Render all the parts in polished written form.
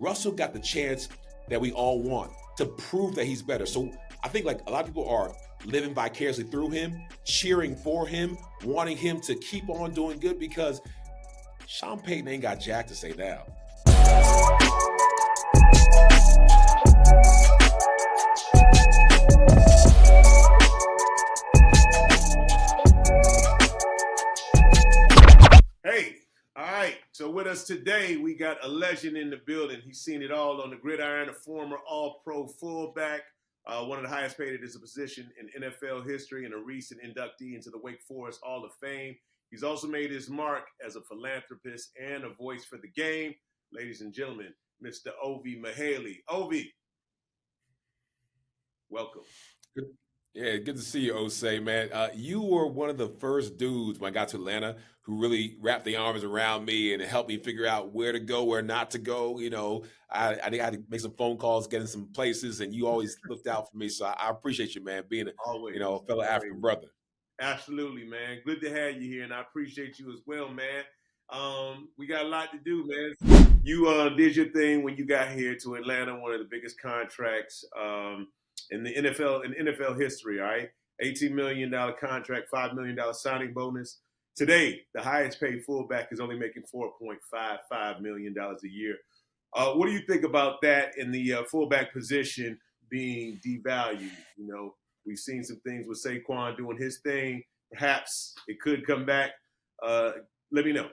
Russell got the chance that we all want to prove that he's better. So I think like a lot of people are living vicariously through him, cheering for him, wanting him to keep on doing good because Sean Payton ain't got jack to say now. Hey, all right. So with us today, we got a legend in the building. He's seen it all on the gridiron, a former All-Pro fullback, one of the highest paid at his position in NFL history, and a recent inductee into the Wake Forest Hall of Fame. He's also made his mark as a philanthropist and a voice for the game. Ladies and gentlemen, Mr. Ovie Mughelli. Ovie, welcome. Yeah, good to see you, Osei, man. You were one of the first dudes when I got to Atlanta who really wrapped their arms around me and helped me figure out where to go, where not to go. You know, I had to make some phone calls, get in some places, and you always looked out for me. So I appreciate you, man, being a Always. fellow African brother. Absolutely, man. Good to have you here, and I appreciate you as well, man. We got a lot to do, man. You did your thing when you got here to Atlanta, one of the biggest contracts in the NFL history. All right, $18 million contract, $5 million signing bonus. Today, the highest paid fullback is only making $4.55 million a year. What do you think about that in the fullback position being devalued? You know, we've seen some things with Saquon doing his thing. Perhaps it could come back. Let me know.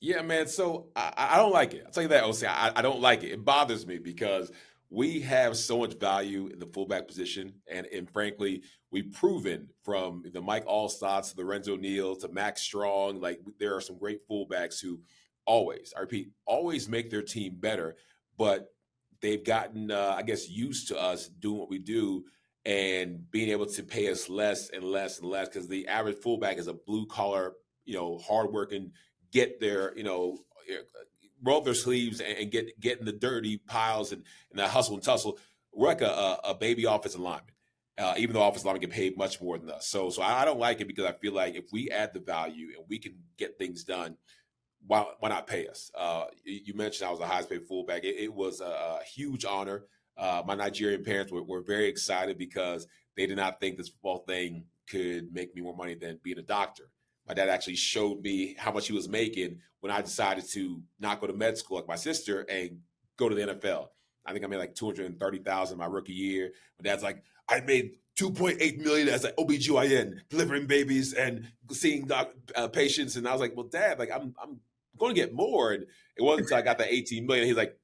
Yeah, man. So I don't like it. I'll tell you that, Osei. I don't like it. It bothers me because we have so much value in the fullback position. And frankly, we've proven from the Mike Allstott to Lorenzo Neal to Max Strong, like there are some great fullbacks who always, I repeat, always make their team better. But they've gotten, I guess, used to us doing what we do and being able to pay us less and less and less because the average fullback is a blue collar, hardworking, get their, roll their sleeves and get in the dirty piles and that hustle and tussle. We're like a baby offensive lineman, even though offensive linemen get paid much more than us. So I don't like it because I feel like if we add the value and we can get things done, why not pay us? You mentioned I was the highest paid fullback. It was a huge honor. My Nigerian parents were very excited because they did not think this football thing could make me more money than being a doctor. My dad actually showed me how much he was making when I decided to not go to med school like my sister and go to the NFL. I think I made like $230,000 my rookie year. My dad's like, I made $2.8 million as an OBGYN, delivering babies and seeing patients. And I was like, well, Dad, like I'm going to get more. And it wasn't until I got the 18 million. He's like,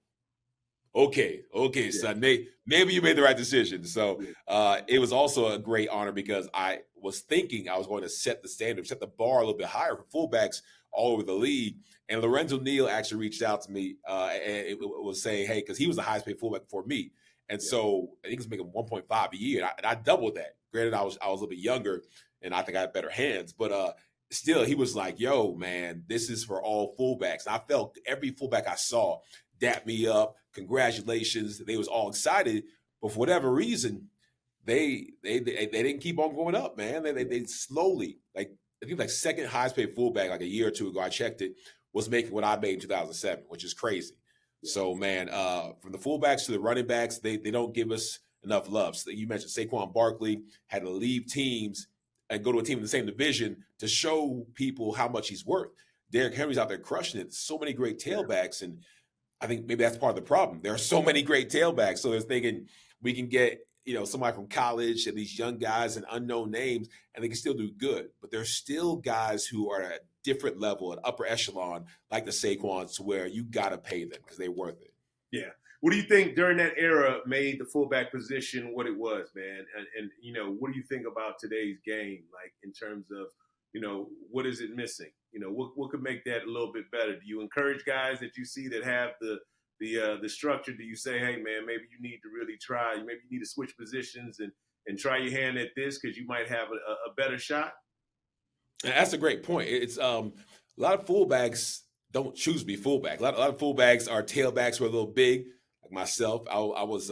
okay, son, maybe you made the right decision. So it was also a great honor because I was thinking I was going to set the standard, set the bar a little bit higher for fullbacks all over the league. And Lorenzo Neal actually reached out to me and it was saying, hey, because he was the highest paid fullback for me. And so I think he was making 1.5 a year. And I doubled that. Granted, I was a little bit younger and I think I had better hands. But still, he was like, yo, man, this is for all fullbacks. And I felt every fullback I saw dap me up, congratulations. They was all excited, but for whatever reason, they didn't keep on going up, man. They slowly, like I think like second highest paid fullback like a year or two ago, I checked it, was making what I made in 2007, which is crazy. So man, from the fullbacks to the running backs, they don't give us enough love. So you mentioned Saquon Barkley had to leave teams and go to a team in the same division to show people how much he's worth. Derrick Henry's out there crushing it. So many great tailbacks, and I think maybe that's part of the problem. There are so many great tailbacks. So they're thinking we can get, somebody from college and these young guys and unknown names, and they can still do good. But there's still guys who are at a different level, an upper echelon, like the Saquons, to where you got to pay them because they're worth it. Yeah. What do you think during that era made the fullback position what it was, man? And what do you think about today's game, like in terms of, what is it missing? What could make that a little bit better? Do you encourage guys that you see that have the structure? Do you say, hey, man, maybe you need to really try, maybe you need to switch positions and try your hand at this because you might have a better shot? That's a great point. It's a lot of fullbacks don't choose to be fullback. A lot of fullbacks are tailbacks who are a little big, like myself. I was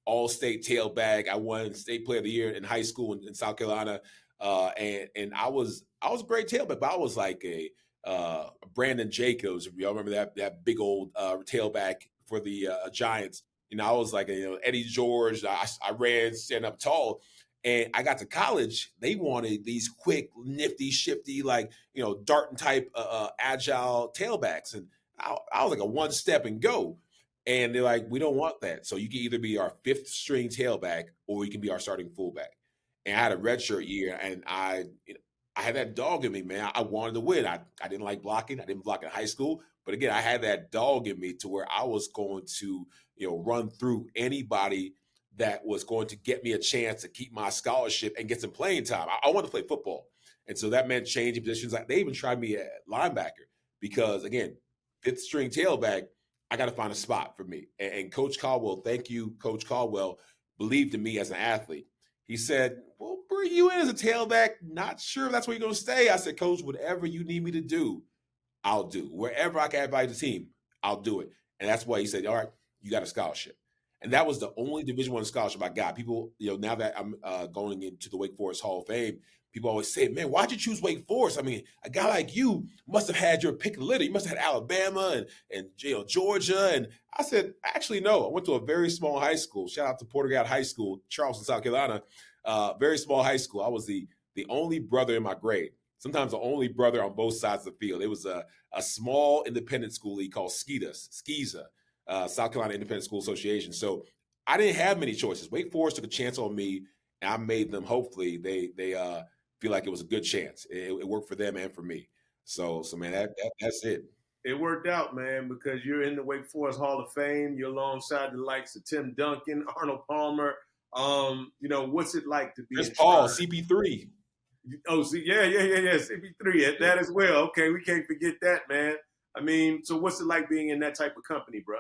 all-state tailback. I won state player of the year in high school in South Carolina. And I was a great tailback, but I was like a Brandon Jacobs. Y'all remember that big old tailback for the Giants. I was like Eddie George. I ran stand up tall. And I got to college, they wanted these quick, nifty, shifty, like, darting type, agile tailbacks. And I was like a one step and go. And they're like, we don't want that. So you can either be our fifth string tailback or you can be our starting fullback. And I had a redshirt year, and I had that dog in me, man. I wanted to win. I didn't like blocking. I didn't block in high school. But again, I had that dog in me to where I was going to, run through anybody that was going to get me a chance to keep my scholarship and get some playing time. I wanted to play football. And so that meant changing positions. Like, they even tried me at linebacker because, again, fifth string tailback, I got to find a spot for me. And Coach Caldwell, thank you, Coach Caldwell, believed in me as an athlete. He said, we'll bring you in as a tailback. Not sure if that's where you're going to stay. I said, Coach, whatever you need me to do, I'll do. Wherever I can add value to the team, I'll do it. And that's why he said, all right, you got a scholarship. And that was the only Division I scholarship I got. People, now that I'm going into the Wake Forest Hall of Fame, people always say, man, why'd you choose Wake Forest? I mean, a guy like you must have had your pick of the litter. You must have had Alabama and Georgia. And I said, actually, no. I went to a very small high school. Shout out to Portergate High School, Charleston, South Carolina. Very small high school. I was the only brother in my grade. Sometimes the only brother on both sides of the field. It was a small independent school league called SCISA, South Carolina Independent School Association. So I didn't have many choices. Wake Forest took a chance on me, and I made them. Hopefully, they feel like it was a good chance. It worked for them and for me. So man, that's it. It worked out, man, because you're in the Wake Forest Hall of Fame. You're alongside the likes of Tim Duncan, Arnold Palmer. What's it like to be Chris in Paul, charge? CP3? Oh, see, yeah, CP3, that as well. Okay, we can't forget that, man. I mean, so what's it like being in that type of company, bro?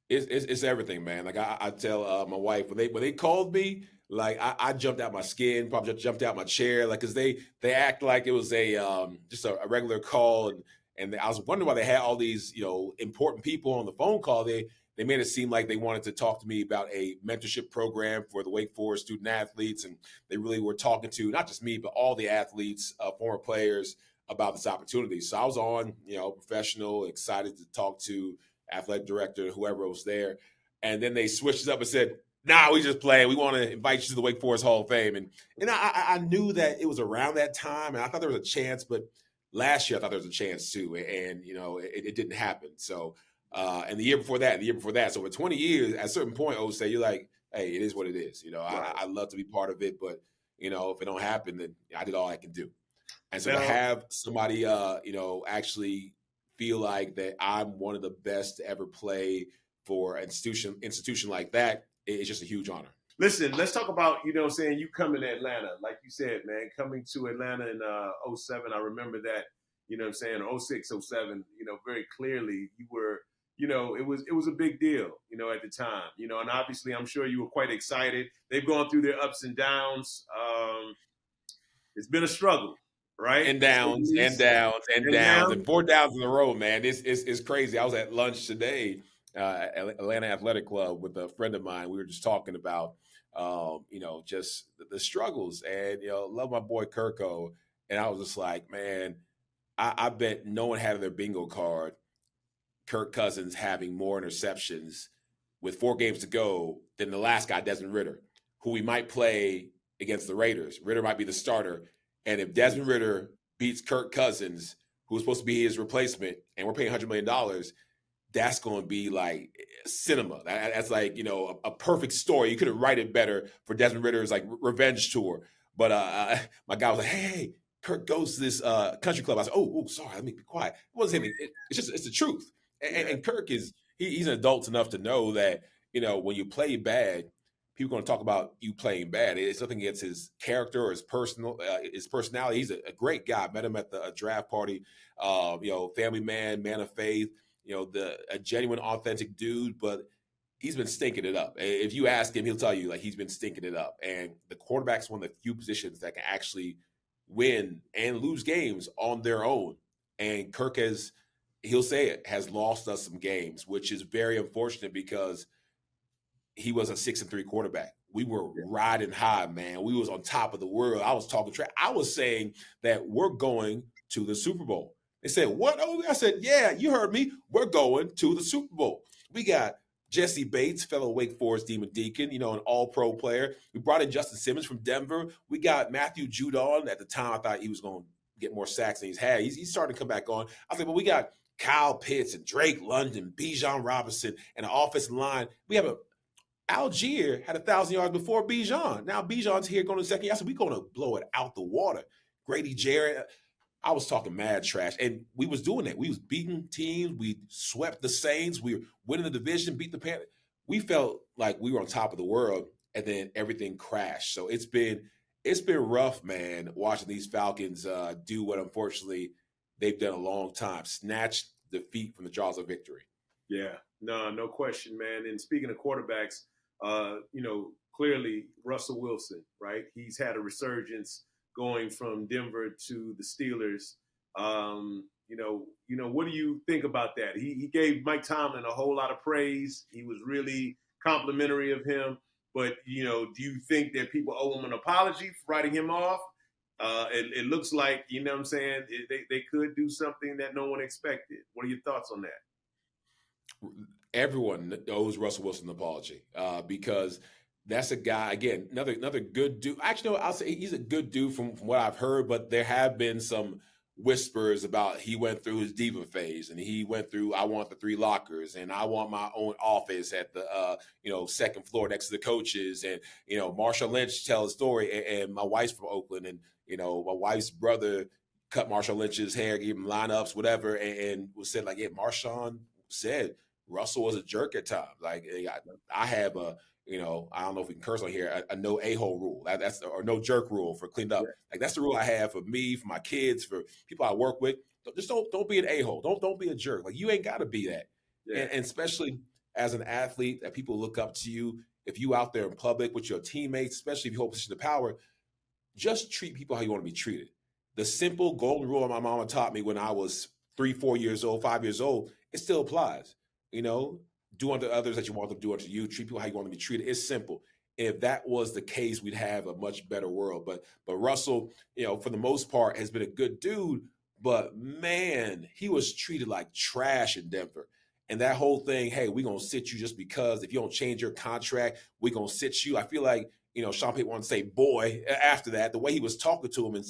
It's everything, man. Like I tell my wife when they called me, like I jumped out my skin, probably just jumped out my chair, like because they act like it was a just a regular call, and I was wondering why they had all these important people on the phone call. They made it seem like they wanted to talk to me about a mentorship program for the Wake Forest student athletes, and they really were talking to not just me but all the athletes, former players, about this opportunity. So I was on, professional, excited to talk to athletic director, whoever was there. And then they switched it up and said, nah, we just play. We want to invite you to the Wake Forest Hall of Fame. And I knew that it was around that time, and I thought there was a chance, but last year I thought there was a chance too. And it didn't happen. So, and the year before that. So for 20 years, at a certain point, say you're like, hey, it is what it is. Right. I love to be part of it, but if it don't happen, then I did all I can do. And so Now, to have somebody, actually feel like that I'm one of the best to ever play for an institution like that, it's just a huge honor. listen, let's talk about, you coming to Atlanta. Like you said, man, coming to Atlanta in 07, I remember that, 06, 07, very clearly. You were, it was a big deal, at the time, and obviously I'm sure you were quite excited. They've gone through their ups and downs. It's been a struggle, right? And downs and downs and And downs down. and 4 downs in a row, man. It's crazy. I was at lunch today at Atlanta Athletic Club with a friend of mine. We were just talking about, just the struggles, and love my boy Kirko. And I was just like, man, I bet no one had their bingo card Kirk Cousins having more interceptions with 4 games to go than the last guy, Desmond Ridder, who we might play against the Raiders. Ridder might be the starter. And if Desmond Ridder beats Kirk Cousins, who's supposed to be his replacement, and we're paying $100 million, that's going to be like cinema. That's like, a perfect story. You couldn't write it better for Desmond Ridder's like revenge tour. But my guy was like, hey, Kirk goes to this country club. I said, oh, sorry, let me be quiet. It wasn't him. It's the truth. And Kirk he's an adult enough to know that, when you play bad, people are going to talk about you playing bad. It's nothing against his character or his personality. He's a great guy. I met him at the draft party. Family man of faith. A genuine, authentic dude. But he's been stinking it up. If you ask him, he'll tell you like he's been stinking it up. And the quarterback's one of the few positions that can actually win and lose games on their own. And Kirk he'll say it, has lost us some games, which is very unfortunate because he was a 6-3 quarterback. We were riding high, man. We was on top of the world. I was talking trash. I was saying that we're going to the Super Bowl. They said, what? Oh, I said, yeah, you heard me. We're going to the Super Bowl. We got Jesse Bates, fellow Wake Forest Demon Deacon, an all-pro player. We brought in Justin Simmons from Denver. We got Matthew Judon. At the time, I thought he was going to get more sacks than he's had. He's starting to come back on. I was like, well, we got Kyle Pitts and Drake London, Bijan Robinson, and an offensive line. We have Algier had 1,000 yards before Bijan. Now Bijan's here going to the second year. I said, we're going to blow it out the water. Grady Jarrett. I was talking mad trash, and we was doing that. We was beating teams. We swept the Saints. We were winning the division, beat the Panthers. We felt like we were on top of the world, and then everything crashed. So it's been rough, man, watching these Falcons do what unfortunately they've done a long time, snatch defeat from the jaws of victory. Yeah, no question, man. And speaking of quarterbacks, clearly Russell Wilson, right? He's had a resurgence going from Denver to the Steelers. What do you think about that? He gave Mike Tomlin a whole lot of praise. He was really complimentary of him. But, do you think that people owe him an apology for writing him off? It looks like, what I'm saying, they could do something that no one expected. What are your thoughts on that? Everyone owes Russell Wilson an apology because that's a guy, again, another good dude. Actually, no, I'll say he's a good dude from what I've heard, but there have been some whispers about he went through his diva phase and he went through, I want the 3 lockers and I want my own office at the, second floor next to the coaches. And, Marshawn Lynch tells a story, and my wife's from Oakland, and, my wife's brother cut Marshawn Lynch's hair, gave him lineups, whatever, and was said, like, yeah, Marshawn said Russell was a jerk at times. Like, I have I don't know if we can curse on here, a no a-hole rule. That's or no jerk rule for cleaned up. Yeah. Like, that's the rule I have for me, for my kids, for people I work with. Just don't be an a-hole. Don't be a jerk. Like, you ain't got to be that. Yeah. And especially as an athlete, that people look up to you. If you out there in public with your teammates, especially if you hold position of power, just treat people how you want to be treated. The simple golden rule my mama taught me when I was 3, 4 years old, 5 years old, it still applies. Do unto others that you want them to do unto you. Treat people how you want to be treated. It's simple. If that was the case, we'd have a much better world. But Russell, for the most part, has been a good dude. But man, he was treated like trash in Denver. And that whole thing, hey, we're going to sit you just because if you don't change your contract, we're going to sit you. I feel like, Sean Payton wanted to say boy after that, the way he was talking to him. And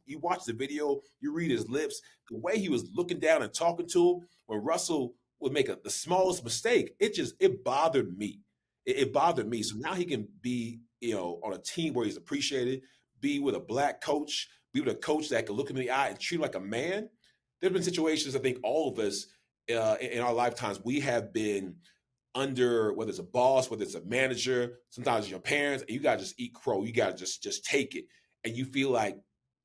you watch the video, you read his lips, the way he was looking down and talking to him when Russell would make the smallest mistake. It bothered me. It bothered me. So now he can be, on a team where he's appreciated, be with a black coach, be with a coach that can look him in the eye and treat him like a man. There've been situations, I think all of us in our lifetimes, we have been under, whether it's a boss, whether it's a manager, sometimes it's your parents, and you got to just eat crow. You got to just take it. And you feel like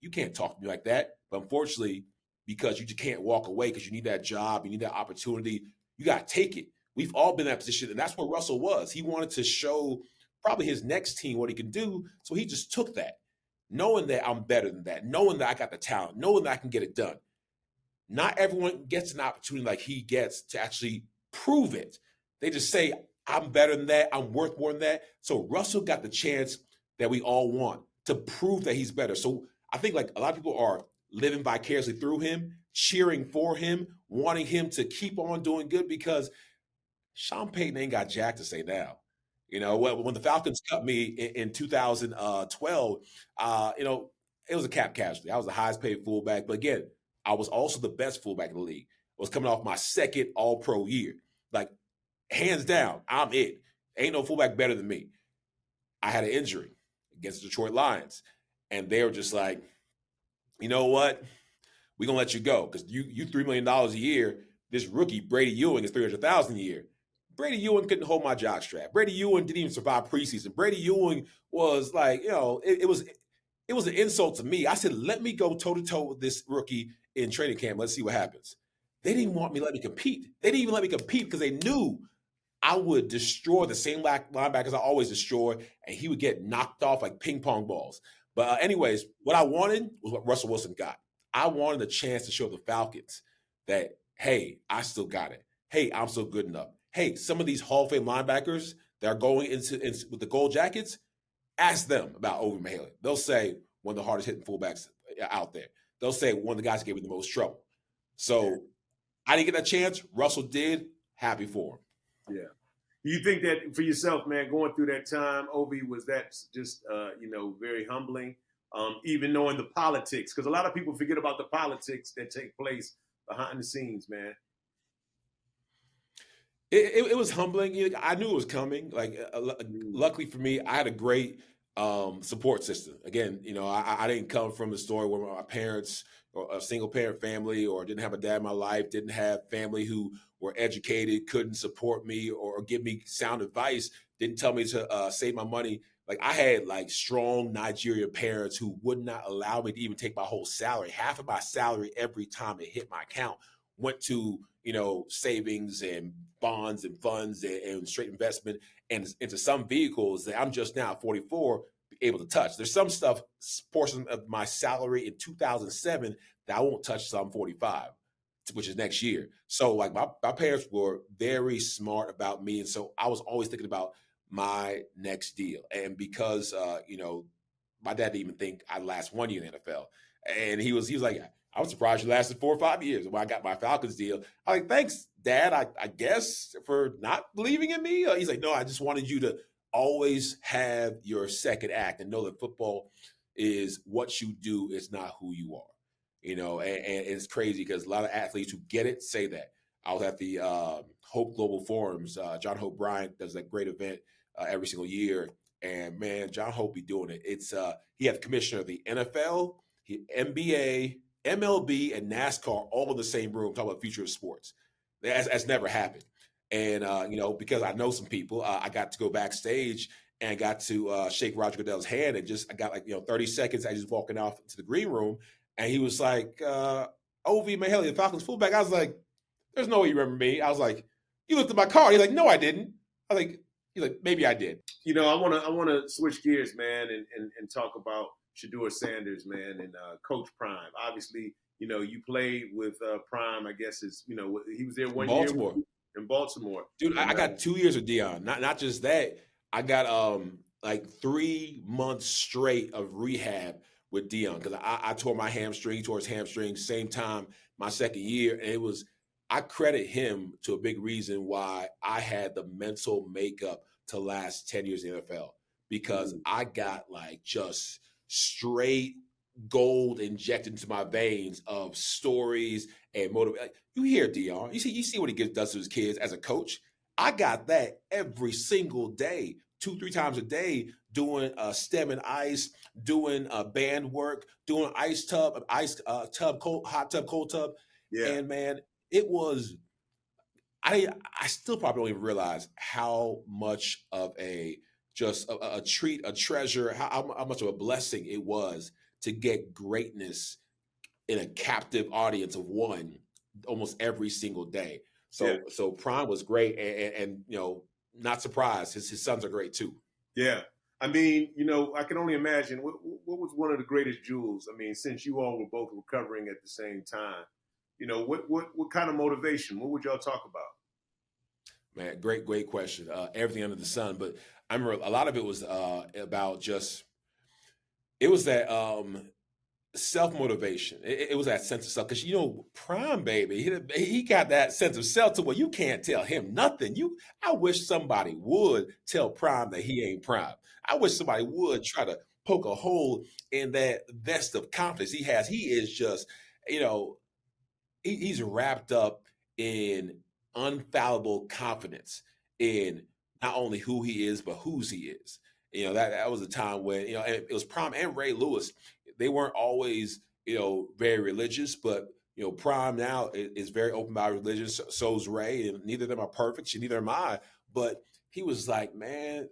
you can't talk to me like that. But unfortunately, because you just can't walk away because you need that job, you need that opportunity, you got to take it. We've all been in that position, and that's where Russell was. He wanted to show probably his next team what he can do, so he just took that, knowing that I'm better than that, knowing that I got the talent, knowing that I can get it done. Not everyone gets an opportunity like he gets to actually prove it. They just say, I'm better than that, I'm worth more than that. So Russell got the chance that we all want to prove that he's better. So I think like a lot of people are living vicariously through him, cheering for him, wanting him to keep on doing good because Sean Payton ain't got jack to say now. When the Falcons cut me in 2012, it was a cap casualty. I was the highest paid fullback. But again, I was also the best fullback in the league. I was coming off my second all-pro year. Like, hands down, I'm it. Ain't no fullback better than me. I had an injury against the Detroit Lions. And they were just like, you know what? We're going to let you go because you $3 million a year. This rookie, Brady Ewing, is $300,000 a year. Brady Ewing couldn't hold my jockstrap. Brady Ewing didn't even survive preseason. Brady Ewing was like, it was an insult to me. I said, let me go toe-to-toe with this rookie in training camp. Let's see what happens. They didn't want me to let me compete. They didn't even let me compete because they knew I would destroy the same linebackers I always destroy, and he would get knocked off like ping pong balls. But anyways, what I wanted was what Russell Wilson got. I wanted a chance to show the Falcons that, hey, I still got it. Hey, I'm still good enough. Hey, some of these Hall of Fame linebackers that are going into with the gold jackets, ask them about Ovie Mughelli. They'll say one of the hardest hitting fullbacks out there. They'll say one of the guys who gave me the most trouble. So I didn't get that chance. Russell did. Happy for him. Yeah. You think that for yourself, man, going through that time, Ovie, was that just very humbling, even knowing the politics? Because a lot of people forget about the politics that take place behind the scenes, man. It was humbling. I knew it was coming. Like, Mm. luckily for me, I had a great support system. Again, I didn't come from a story where my parents, or a single parent family, or didn't have a dad in my life, didn't have family who were educated, couldn't support me or give me sound advice, didn't tell me to save my money. Like, I had like strong Nigerian parents who would not allow me to even take my whole salary. Half of my salary every time it hit my account went to savings and bonds and funds and straight investment and into some vehicles that I'm just now 44 able to touch. There's some stuff, portion of my salary in 2007 that I won't touch till I'm 45, which is next year. So like my parents were very smart about me. And so I was always thinking about my next deal. And because my dad didn't even think I'd last 1 year in the NFL. And he was like, I was surprised you lasted 4 or 5 years. When I got my Falcons deal, I'm like, thanks, Dad, I guess, for not believing in me. He's like, no, I just wanted you to always have your second act and know that football is what you do, it's not who you are. And it's crazy because a lot of athletes who get it say that. I was at the Hope Global Forums. John Hope Bryant does that great event every single year. And man, John Hope be doing it. It's he had the commissioner of the NFL, NBA, MLB, and NASCAR all in the same room talking about the future of sports. That's never happened. And because I know some people, I got to go backstage and got to shake Roger Goodell's hand, and I got 30 seconds. I just walking off to the green room, and he was like, "Ovie Mughelli, the Falcons fullback." I was like, "There's no way you remember me." I was like, "You looked at my card." He's like, "No, I didn't." I was like, "He's like, maybe I did." I wanna switch gears, man, and talk about Shedeur Sanders, man, and Coach Prime. Obviously, you played with Prime. I guess he was there In 1 year Baltimore. in Baltimore, Dude, I and got 2 years with Deion. Not just that. I got like 3 months straight of rehab with Deion because I tore my hamstring, he tore his hamstring, same time my second year. And I credit him to a big reason why I had the mental makeup to last 10 years in the NFL because mm, I got like just straight gold injected into my veins of stories and motivation. You hear Deion, you see what he does to his kids as a coach. I got that every single day, 2, 3 times a day, doing stem and ice, doing band work, doing ice tub, hot tub, cold tub, yeah, and man, it was. I still probably don't even realize how much of a treat, a treasure, how much of a blessing it was to get greatness in a captive audience of one almost every single day. yeah, So Prime was great, and not surprised. His sons are great too. yeah. I mean, I can only imagine what was one of the greatest jewels. I mean, since you all were both recovering at the same time, what kind of motivation? What would y'all talk about? Man, great question. Everything under the sun, but I remember a lot of it was about just it was that self motivation. It was that sense of self because Prime baby, he got that sense of self to where you can't tell him nothing. I wish somebody would tell Prime that he ain't Prime. I wish somebody would try to poke a hole in that vest of confidence he has. He is just, you know, he's wrapped up in unfallible confidence in not only who he is but whose he is. That was a time when and it was Prime and Ray Lewis. They weren't always very religious, but Prime now is very open about religion. So's Ray, and neither of them are perfect. Neither am I. But he was like, man,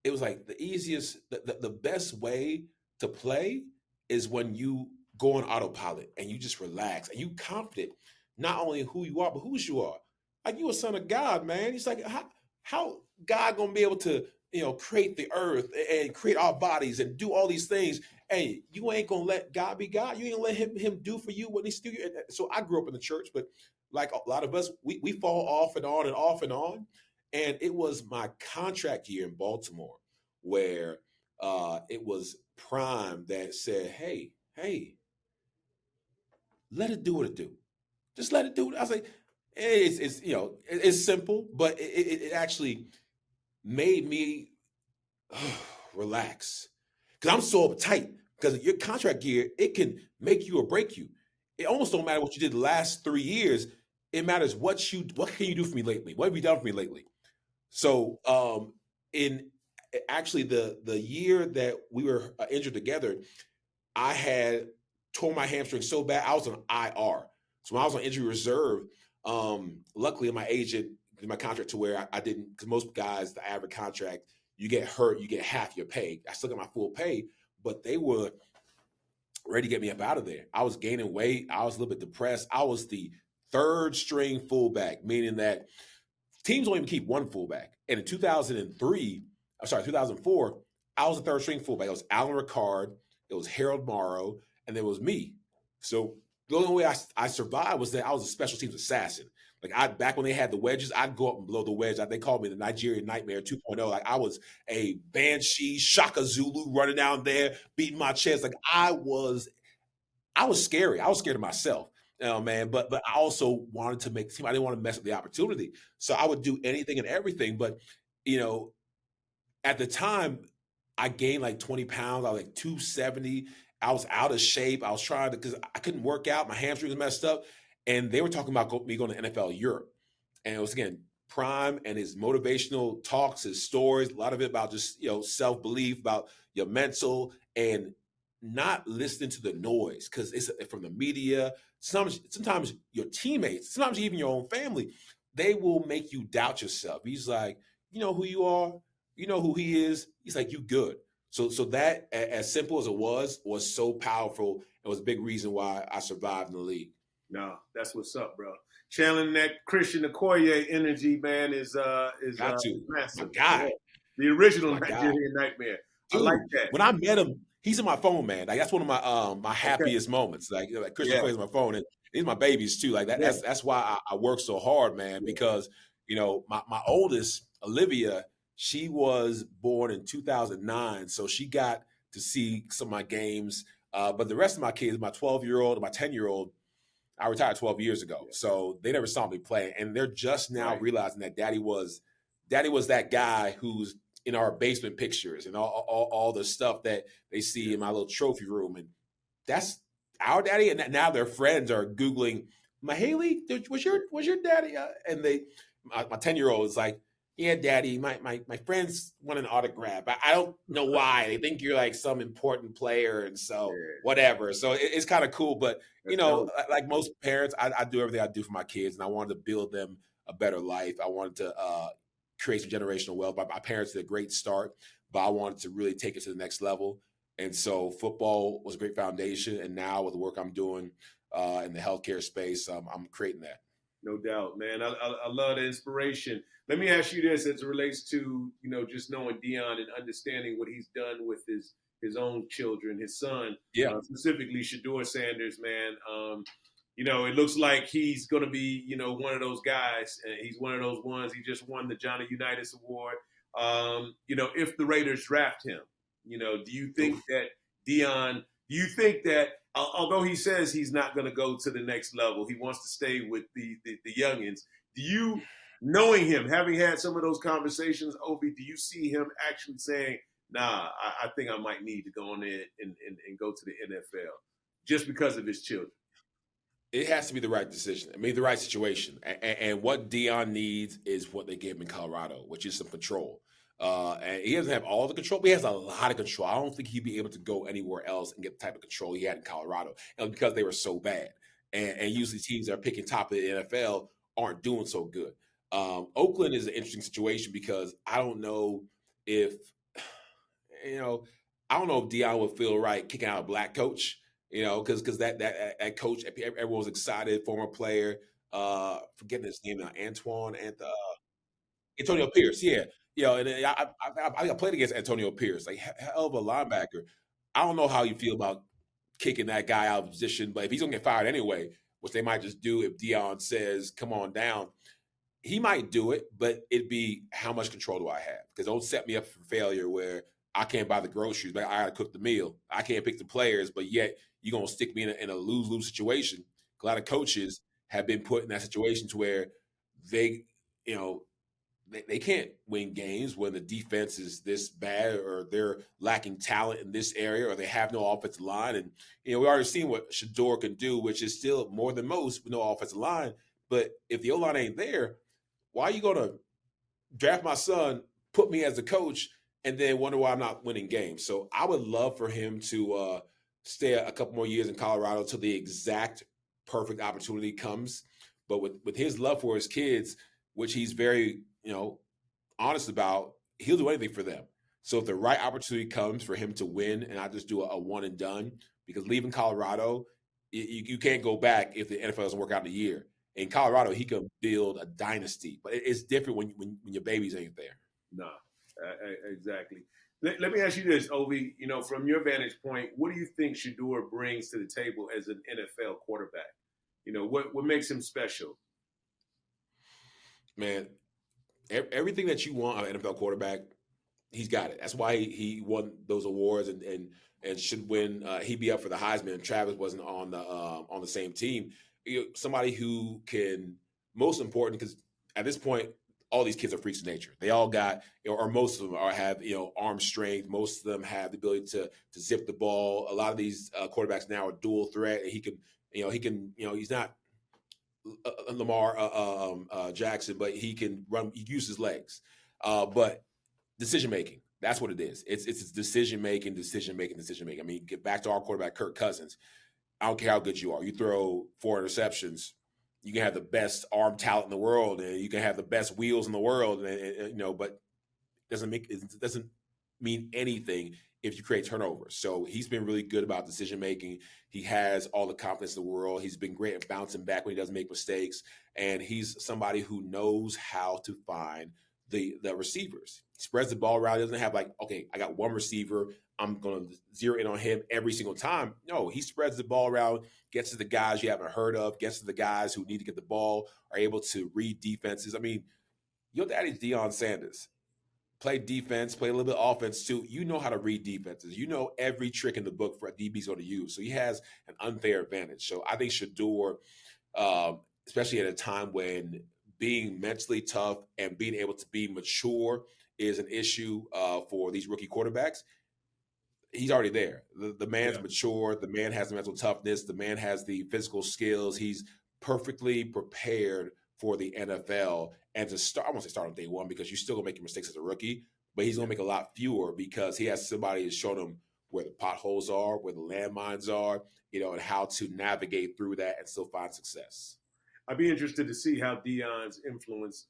it was like the easiest, the best way to play is when you go on autopilot and you just relax and you confident not only in who you are but whose you are. Like you a son of God, man. He's like, how God gonna be able to create the earth and create our bodies and do all these things? Hey, you ain't gonna let God be God. You ain't gonna let him do for you what he's do. So I grew up in the church, but like a lot of us, we fall off and on and off and on. And it was my contract year in Baltimore where it was Prime that said, hey, let it do what it do. Just let it do it. I was like, It's it's simple, but it actually made me relax because I'm so uptight because your contract year it can make you or break you. It almost don't matter what you did the last 3 years. It matters what can you do for me lately? What have you done for me lately? So in actually the year that we were injured together, I had tore my hamstring so bad I was on IR. So when I was on injury reserve, luckily my agent did my contract to where I didn't because most guys the average contract you get hurt you get half your pay. I still got my full pay, but they were ready to get me up out of there. I was gaining weight. I was a little bit depressed. I was the third string fullback, meaning that teams don't even keep one fullback. And in 2003, I'm sorry, 2004, I was the third string fullback. It was Alan Ricard, it was Harold Morrow, and there was me. So the only way I survived was that I was a special teams assassin. Like I back when they had the wedges, I'd go up and blow the wedge. They called me the Nigerian Nightmare 2.0. Like I was a banshee, Shaka Zulu running down there, beating my chest. Like I was scary. I was scared of myself, man. But I also wanted to make the team. I didn't want to mess up the opportunity, so I would do anything and everything. But you know, at the time, I gained like 20 pounds. I was like 270. I was out of shape. I was trying to because I couldn't work out. My hamstring was messed up, and they were talking about me going to NFL Europe. And it was again Prime and his motivational talks, his stories, a lot of it about just self belief, about your mental, and not listening to the noise because it's from the media. Sometimes your teammates, sometimes even your own family, they will make you doubt yourself. He's like, you know who you are, you know who he is. He's like, you good. So that as simple as it was so powerful. It was a big reason why I survived in the league. No, that's what's up, bro. Channeling that Christian Okoye energy, man, is Got to my massive. Yeah. guy, The original my guy. Nigerian Nightmare. I like Dude, that. when I met him, he's in my phone, man. Like that's one of my Okay. happiest moments. Like Christian Yeah. plays my phone, and these are my babies too. Like that, Yeah. that's why I work so hard, man. Yeah. Because my oldest Olivia, she was born in 2009, so she got to see some of my games. But the rest of my kids, my 12-year-old and my 10-year-old, I retired 12 years ago, Yeah. so they never saw me play, and they're just now Right. realizing that daddy was that guy who's in our basement pictures and all the stuff that they see in my little trophy room, and that's our daddy. And now their friends are googling, Mahaley, was your daddy? And my 10-year-old is like, yeah, daddy, my friends want an autograph. I don't know why they think you're like some important player, and so Yeah. whatever. So it's kind of cool, but That's dope. like most parents, I do everything I do for my kids, and I wanted to build them a better life. I wanted to create some generational wealth. My parents did a great start, but I wanted to really take it to the next level. And so football was a great foundation. And now with the work I'm doing in the healthcare space, I'm creating that. No doubt, man. I love the inspiration. Let me ask you this as it relates to, just knowing Deion and understanding what he's done with his own children, his son, Yeah. specifically Shedeur Sanders, man. It looks like he's going to be, one of those guys. He's one of those ones. He just won the Johnny Unitas Award. If the Raiders draft him, do you think Oof. that Deion, do you think that although he says he's not going to go to the next level, he wants to stay with the youngins. Do you, knowing him, having had some of those conversations, Ovie, do you see him actually saying, nah, I think I might need to go on there and go to the NFL just because of his children? It has to be the right decision. I mean, the right situation. And what Deion needs is what they gave him in Colorado, which is some control. And he doesn't have all the control, but he has a lot of control. I don't think he'd be able to go anywhere else and get the type of control he had in Colorado. And because they were so bad. And usually teams that are picking top of the NFL aren't doing so good. Oakland is an interesting situation because I don't know if, you know, I don't know if Deion would feel right kicking out a black coach, because that coach, everyone was excited, former player, forgetting his name now, Antonio Pierce, yeah. And I played against Antonio Pierce, like hell of a linebacker. I don't know how you feel about kicking that guy out of position, but if he's gonna get fired anyway, which they might just do if Deion says, "Come on down," he might do it, but it'd be how much control do I have? Because don't set me up for failure where I can't buy the groceries, but I gotta cook the meal. I can't pick the players, but yet you're gonna stick me in a lose-lose situation. A lot of coaches, have been put in that situation to where they, you know, they can't win games when the defense is this bad or they're lacking talent in this area or they have no offensive line. And, we already seen what Shedeur can do, which is still more than most with no offensive line. But if the O-line ain't there, why are you going to draft my son, put me as a coach, and then wonder why I'm not winning games? So I would love for him to stay a couple more years in Colorado till the exact perfect opportunity comes. But with his love for his kids, which he's very, honest about, he'll do anything for them. So if the right opportunity comes for him to win and not just do a one and done, because leaving Colorado, you can't go back if the NFL doesn't work out in a year. In Colorado, he can build a dynasty, but it's different when your babies ain't there. No, exactly. Let me ask you this, Ovie. From your vantage point, what do you think Shedeur brings to the table as an NFL quarterback? What makes him special? Man, everything that you want out of an NFL quarterback, he's got it. That's why he won those awards and should win. He'd be up for the Heisman. Travis wasn't on the same team. Somebody who can, most important, because at this point, all these kids are freaks of nature. They all got, or most of them have, arm strength. Most of them have the ability to zip the ball. A lot of these quarterbacks now are dual threat, and he can, he's not Lamar Jackson, but he can run. He uses his legs, but decision making. That's what it is. It's decision making. I mean, get back to our quarterback, Kirk Cousins. I don't care how good you are. You throw 4 interceptions, you can have the best arm talent in the world, and you can have the best wheels in the world, but it doesn't mean anything if you create turnovers. So he's been really good about decision making. He has all the confidence in the world. He's been great at bouncing back when he doesn't make mistakes, and he's somebody who knows how to find the receivers. He spreads the ball around. He doesn't have like, okay, I got one receiver, I'm going to zero in on him every single time. No, he spreads the ball around, gets to the guys you haven't heard of, gets to the guys who need to get the ball, are able to read defenses. I mean, your daddy's Deion Sanders. Play defense, play a little bit of offense too. You know how to read defenses. You know every trick in the book for a DB's going to use. So he has an unfair advantage. So I think Shedeur, especially at a time when being mentally tough and being able to be mature is an issue for these rookie quarterbacks, he's already there. The man's mature. The man has the mental toughness. The man has the physical skills. He's perfectly prepared for the NFL. And to start, I won't say start on day one because you're still going to make your mistakes as a rookie, but he's going to make a lot fewer because he has somebody to show him where the potholes are, where the landmines are, and how to navigate through that and still find success. I'd be interested to see how Deion's influence,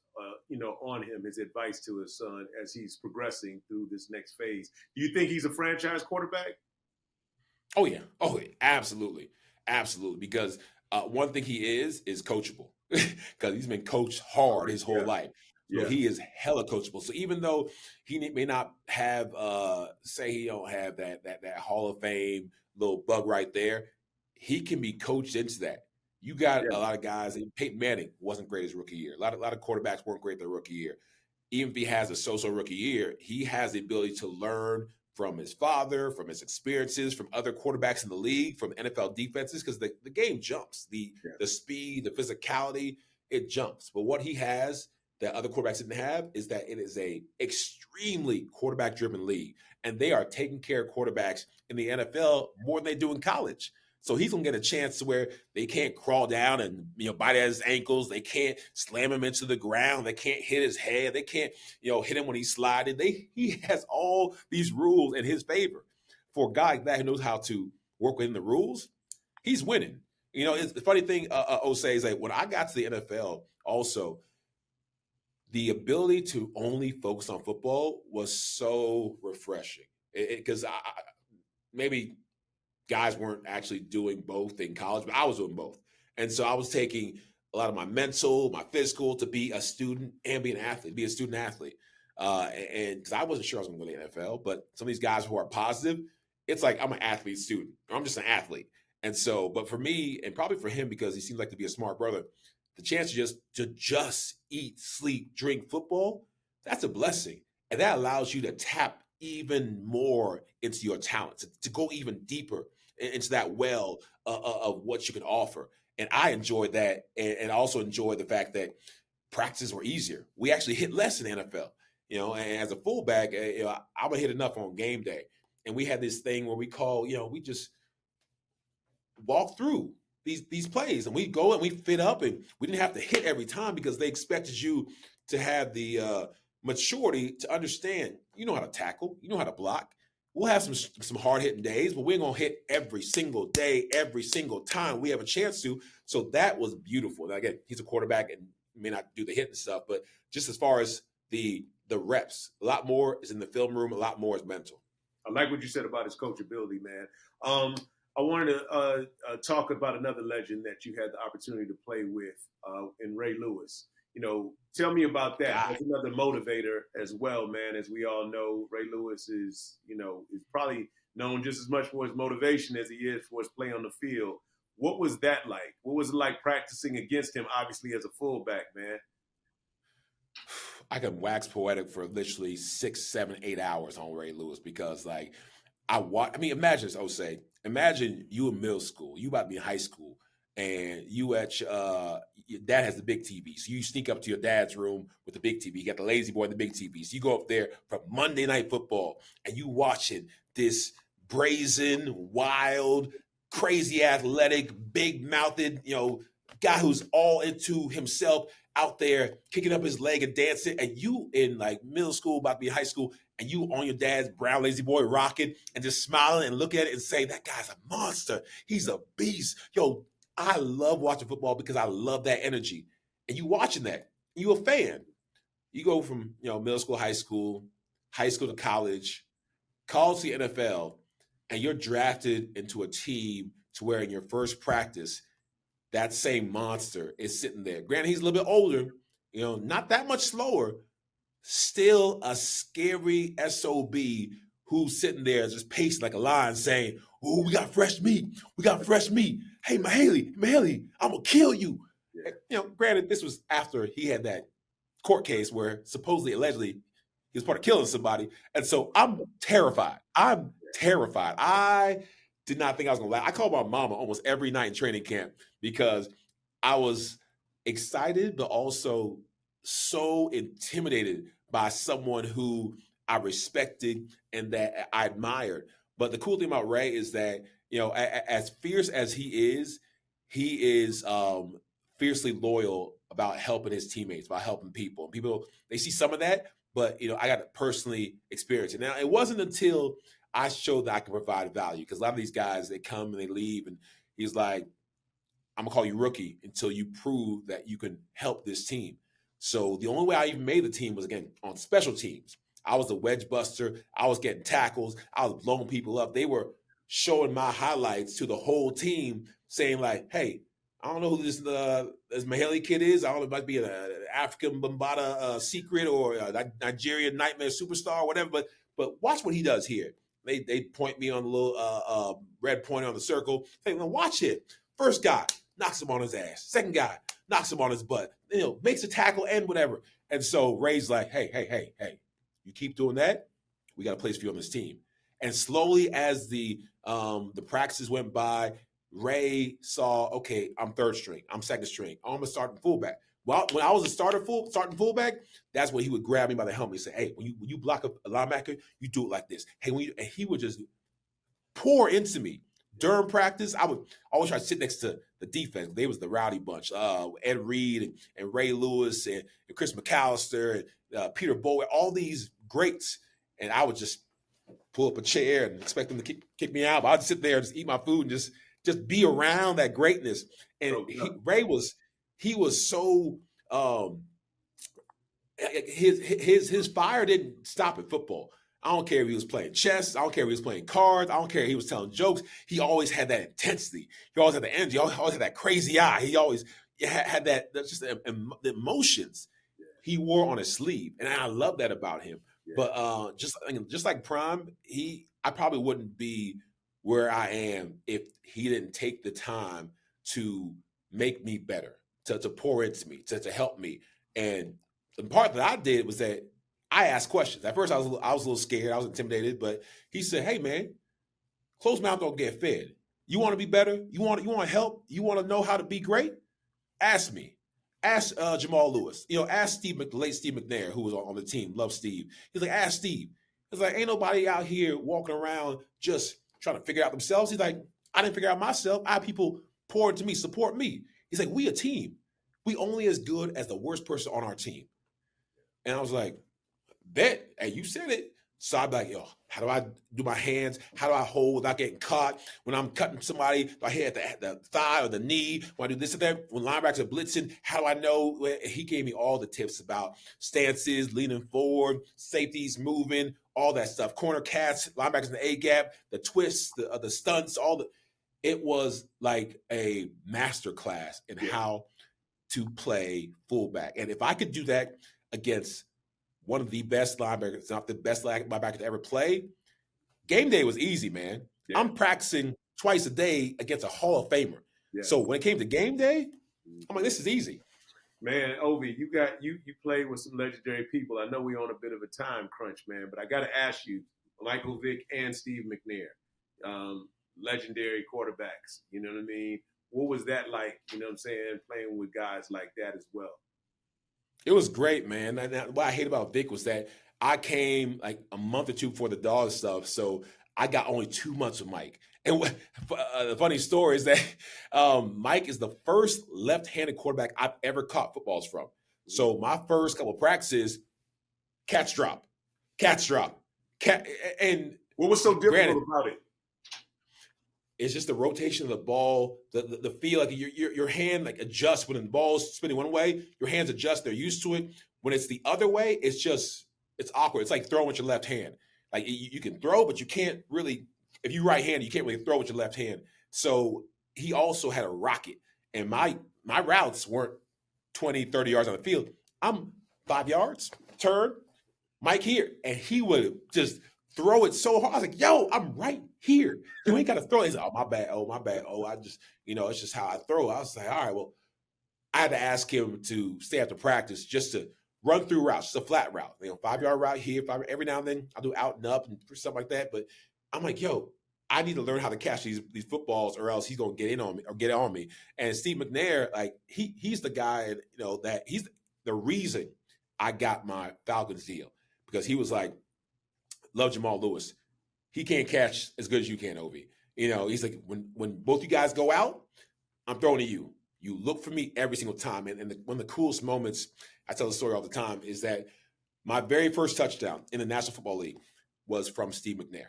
on him, his advice to his son as he's progressing through this next phase. Do you think he's a franchise quarterback? Oh yeah, absolutely, Because one thing he is coachable because he's been coached hard his whole life. So he is hella coachable. So even though he may not have, say he don't have that Hall of Fame little bug right there, he can be coached into that. You got a lot of guys. Peyton Manning wasn't great his rookie year. A lot of quarterbacks weren't great their rookie year. Even if he has a so-so rookie year, he has the ability to learn from his father, from his experiences, from other quarterbacks in the league, from NFL defenses, because the game jumps. The speed, the physicality, it jumps. But what he has that other quarterbacks didn't have is that it is a extremely quarterback-driven league, and they are taking care of quarterbacks in the NFL more than they do in college. So he's gonna get a chance to where they can't crawl down and bite at his ankles. They can't slam him into the ground. They can't hit his head. They can't hit him when he's sliding. He has all these rules in his favor. For a guy like that who knows how to work within the rules, he's winning. It's the funny thing. Osei is like when I got to the NFL, also the ability to only focus on football was so refreshing because maybe guys weren't actually doing both in college, but I was doing both. And so I was taking a lot of my mental, my physical to be a student and be an athlete, be a student athlete. And because I wasn't sure I was going to go to the NFL, but some of these guys who are positive, it's like I'm an athlete student, or I'm just an athlete. And so, but for me, and probably for him, because he seems like to be a smart brother, the chance to just eat, sleep, drink football, that's a blessing. And that allows you to tap even more into your talent, to go even deeper into that well of what you can offer. And I enjoyed that, and also enjoyed the fact that practices were easier. We actually hit less in the NFL, and as a fullback, I would hit enough on game day. And we had this thing where we call, we just walk through these plays, and we go and we fit up, and we didn't have to hit every time because they expected you to have the maturity to understand you know how to tackle, you know how to block. We'll have some hard hitting days, but we're gonna hit every single day, every single time we have a chance to. So that was beautiful. Now, again, he's a quarterback and may not do the hitting stuff, but just as far as the reps, a lot more is in the film room, a lot more is mental. I like what you said about his coachability, man. I wanted to talk about another legend that you had the opportunity to play with in Ray Lewis. Tell me about that. That's another motivator as well, man. As we all know, Ray Lewis is probably known just as much for his motivation as he is for his play on the field. What was that like? What was it like practicing against him, obviously, as a fullback, man? I could wax poetic for literally 6, 7, 8 hours on Ray Lewis because, imagine this, Osei. Imagine you in middle school, you about to be in high school, and you at your dad has the big TV. So you sneak up to your dad's room with the big TV. You got the lazy boy and the big TV. So you go up there for Monday Night Football, and you watching this brazen, wild, crazy athletic, big-mouthed, guy who's all into himself out there kicking up his leg and dancing, and you in middle school, about to be high school, and you on your dad's brown lazy boy rocking and just smiling and look at it and say, that guy's a monster. He's a beast. I love watching football because I love that energy. And you watching that, you a fan. You go from middle school to college to the NFL, and you're drafted into a team to where in your first practice, that same monster is sitting there. Granted, he's a little bit older, not that much slower, still a scary SOB who's sitting there just pacing like a lion saying, "Oh, we got fresh meat. We got fresh meat. Hey, Mughelli, I'm going to kill you." Yeah. Granted, this was after he had that court case where supposedly, allegedly, he was part of killing somebody. And so I'm terrified. I did not think I was going to laugh. I called my mama almost every night in training camp because I was excited, but also so intimidated by someone who I respected and that I admired. But the cool thing about Ray is that, as fierce as he is fiercely loyal about helping his teammates, about helping people. And people, they see some of that, but, I got to personally experience it. Now, it wasn't until I showed that I can provide value, because a lot of these guys, they come and they leave, and he's like, "I'm going to call you rookie until you prove that you can help this team." So the only way I even made the team was, again, on special teams. I was a wedge buster. I was getting tackles. I was blowing people up. They were showing my highlights to the whole team, saying "Hey, I don't know who this Mughelli kid is. I don't know, it might be an African Bambata secret or a Nigerian nightmare superstar or whatever, but watch what he does here." They point me on the little red pointer on the circle. Say, "Now watch it. First guy knocks him on his ass. Second guy knocks him on his butt. Makes a tackle and whatever." And so Ray's like, hey, you keep doing that, we got a place for you on this team. And slowly, as the practices went by, Ray saw, okay, I'm third string, I'm second string, I'm a starting fullback. Well, when I was a starting fullback, that's when he would grab me by the helmet and say, "Hey, when you block a linebacker, you do it like this. Hey, and he would just pour into me. During practice, I would always try to sit next to the defense. They was the rowdy bunch. Ed Reed and Ray Lewis and Chris McAllister and Peter Bowie, all these greats. And I would just pull up a chair and expect them to kick me out. But I'd sit there and just eat my food and just be around that greatness. And Ray was so his fire didn't stop at football. I don't care if he was playing chess. I don't care if he was playing cards. I don't care if he was telling jokes. He always had that intensity. He always had the energy. He always had that crazy eye. He always had that just the emotions he wore on his sleeve, and I love that about him. Yeah. But just like Prime, I probably wouldn't be where I am if he didn't take the time to make me better, to pour into me, to help me. And the part that I did was that I asked questions. At first, I was a little scared. I was intimidated. But he said, "Hey, man, closed mouth don't get fed. You want to be better? You want help? You want to know how to be great? Ask me. Ask Jamal Lewis. Ask late Steve McNair, who was on the team. Love Steve. He's like, ask Steve. He's like, ain't nobody out here walking around just trying to figure out themselves. He's like, I didn't figure out myself. I have people pour into me, support me. He's like, we a team. We only as good as the worst person on our team. And I was like, bet. Hey, you said it. So I'd be like, yo, how do I do my hands? How do I hold without getting caught? When I'm cutting somebody, do I hit at the thigh or the knee? When I do this and that? When linebackers are blitzing, how do I know? He gave me all the tips about stances, leaning forward, safeties moving, all that stuff. Corner cats, linebackers in the A-gap, the twists, the stunts, it was like a master class in how to play fullback. And if I could do that against one of the best linebackers, not the best linebacker to ever play, game day was easy, man. Yeah. I'm practicing twice a day against a Hall of Famer. Yeah. So when it came to game day, I'm like, this is easy. Man, Ovie, you played with some legendary people. I know we're on a bit of a time crunch, man, but I got to ask you, Michael Vick and Steve McNair, legendary quarterbacks, you know what I mean? What was that like, you know what I'm saying, playing with guys like that as well? It was great, man. And what I hate about Vic was that I came like a month or two before the dog stuff, so I got only 2 months with Mike. And the funny story is that Mike is the first left-handed quarterback I've ever caught footballs from. So my first couple of practices, catch drop. And what was so difficult about it? It's just the rotation of the ball, the feel, like your hand like adjusts when the ball's spinning one way, your hands adjust, they're used to it. When it's the other way, it's awkward. It's like throwing with your left hand. Like you can throw, but you can't really, if you're right-handed, you can't really throw with your left hand. So he also had a rocket. And my routes weren't 20, 30 yards on the field. I'm 5 yards, turn, Mike here. And he would just throw it so hard. I was like, yo, I'm right here. You ain't got to throw it. He's like, oh, my bad. Oh, I just, it's just how I throw. I was like, all right, well, I had to ask him to stay after practice just to run through routes, just a flat route. 5-yard route here. Every now and then I'll do out and up and stuff like that. But I'm like, yo, I need to learn how to catch these footballs or else he's going to get in on me or get on me. And Steve McNair, like he's the guy, that he's the reason I got my Falcons deal, because he was like, love Jamal Lewis. He can't catch as good as you can, Ovie. He's like, when both you guys go out, I'm throwing to you. You look for me every single time. And one of the coolest moments, I tell the story all the time, is that my very first touchdown in the National Football League was from Steve McNair.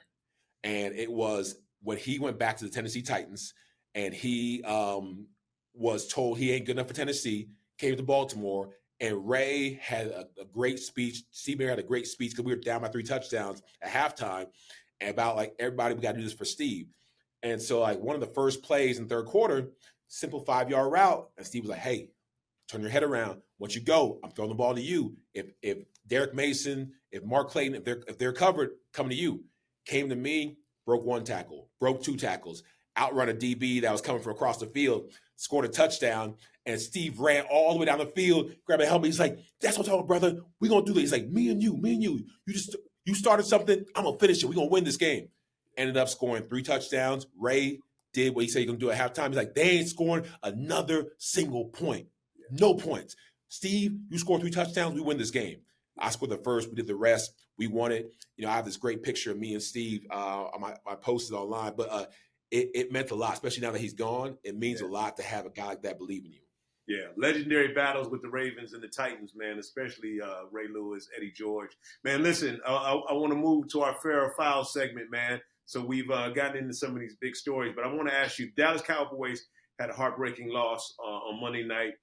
And it was when he went back to the Tennessee Titans and he was told he ain't good enough for Tennessee, came to Baltimore, and Ray had a great speech. Steve McNair had a great speech because we were down by 3 touchdowns at halftime. And about like, everybody, we got to do this for Steve. And so like one of the first plays in the third quarter, simple 5-yard route. And Steve was like, hey, turn your head around. Once you go, I'm throwing the ball to you. If Derek Mason, if Mark Clayton, if they're covered, coming to you. Came to me, broke 1 tackle, broke 2 tackles, outrun a DB that was coming from across the field, scored a touchdown, and Steve ran all the way down the field, grabbed a helmet. He's like, that's what I'm talking about, brother. We're going to do this. He's like, me and you. You started something. I'm going to finish it. We're going to win this game. Ended up scoring 3 touchdowns. Ray did what he said he's going to do at halftime. He's like, they ain't scoring another single point. No points. Steve, you scored 3 touchdowns. We win this game. I scored the first. We did the rest. We won it. I have this great picture of me and Steve. I posted online, but it meant a lot, especially now that he's gone. It means a lot to have a guy like that believe in you. Yeah, legendary battles with the Ravens and the Titans, man, especially Ray Lewis, Eddie George. Man, listen, I want to move to our Fair or Foul segment, man. So we've gotten into some of these big stories, but I want to ask you, Dallas Cowboys had a heartbreaking loss on Monday night,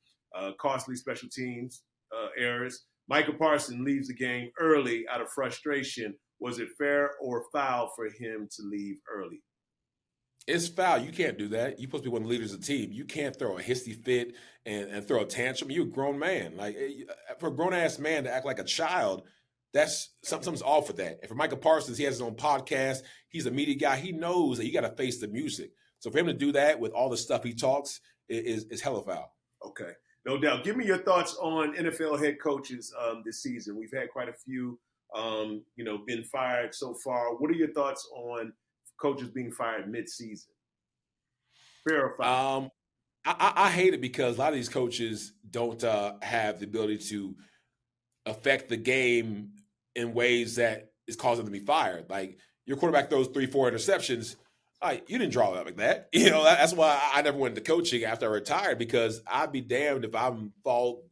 costly special teams errors. Michael Parsons leaves the game early out of frustration. Was it fair or foul for him to leave early? It's foul. You can't do that. You're supposed to be one of the leaders of the team. You can't throw a hissy fit and throw a tantrum. You're a grown man. Like, for a grown-ass man to act like a child, that's something's off with that. And for Michael Parsons, he has his own podcast. He's a media guy. He knows that you got to face the music. So for him to do that with all the stuff he talks is hella foul. Okay. No doubt. Give me your thoughts on NFL head coaches this season. We've had quite a few, been fired so far. What are your thoughts on coaches being fired mid-season? Verify. Um, I hate it because a lot of these coaches don't have the ability to affect the game in ways that is causing them to be fired. Like your quarterback throws 3, 4 interceptions. You didn't draw it up like that. That's why I never went into coaching after I retired, because I'd be damned if I'm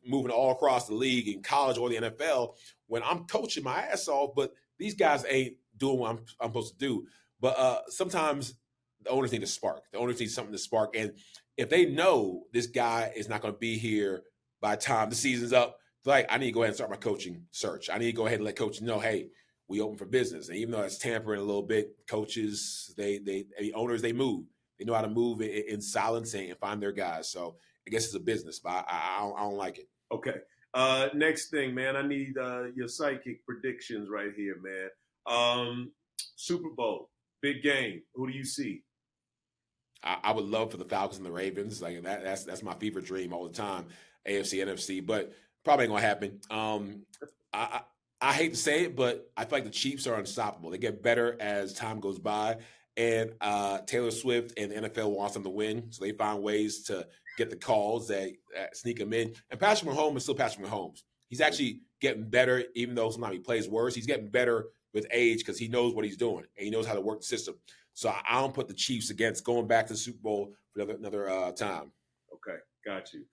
moving all across the league in college or the NFL when I'm coaching my ass off, but these guys ain't doing what I'm supposed to do. But sometimes the owners need a spark. The owners need something to spark. And if they know this guy is not going to be here by the time the season's up, like, I need to go ahead and start my coaching search. I need to go ahead and let coaches know, hey, we open for business. And even though it's tampering a little bit, coaches, the owners, they move. They know how to move in silence and find their guys. So I guess it's a business, but I don't like it. Okay. Next thing, man, I need your psychic predictions right here, man. Super Bowl, big game. Who do you see? I would love for the Falcons and the Ravens. Like that's my fever dream all the time. AFC, NFC, but probably ain't gonna happen. I hate to say it, but I feel like the Chiefs are unstoppable. They get better as time goes by, and Taylor Swift and the NFL wants them to win, so they find ways to get the calls that sneak them in. And Patrick Mahomes is still Patrick Mahomes. He's actually getting better, even though sometimes he plays worse. He's getting better with age because he knows what he's doing and he knows how to work the system. So I don't put the Chiefs against going back to the Super Bowl for another time. Okay, got you.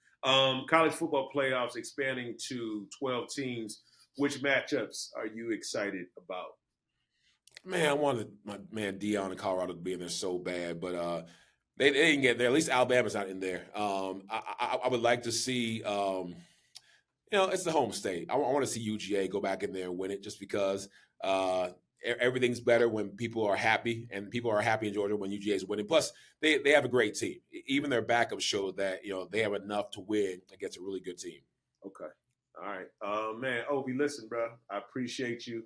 College football playoffs expanding to 12 teams. Which matchups are you excited about? Man, I wanted my man Deion in Colorado to be in there so bad, but they didn't get there. At least Alabama's not in there. I would like to see, it's the home state. I want to see UGA go back in there and win it, just because everything's better when people are happy, and people are happy in Georgia when UGA is winning. Plus, they have a great team. Even their backups show that they have enough to win against a really good team. Okay. All right. Man, Ovie, listen, bro. I appreciate you.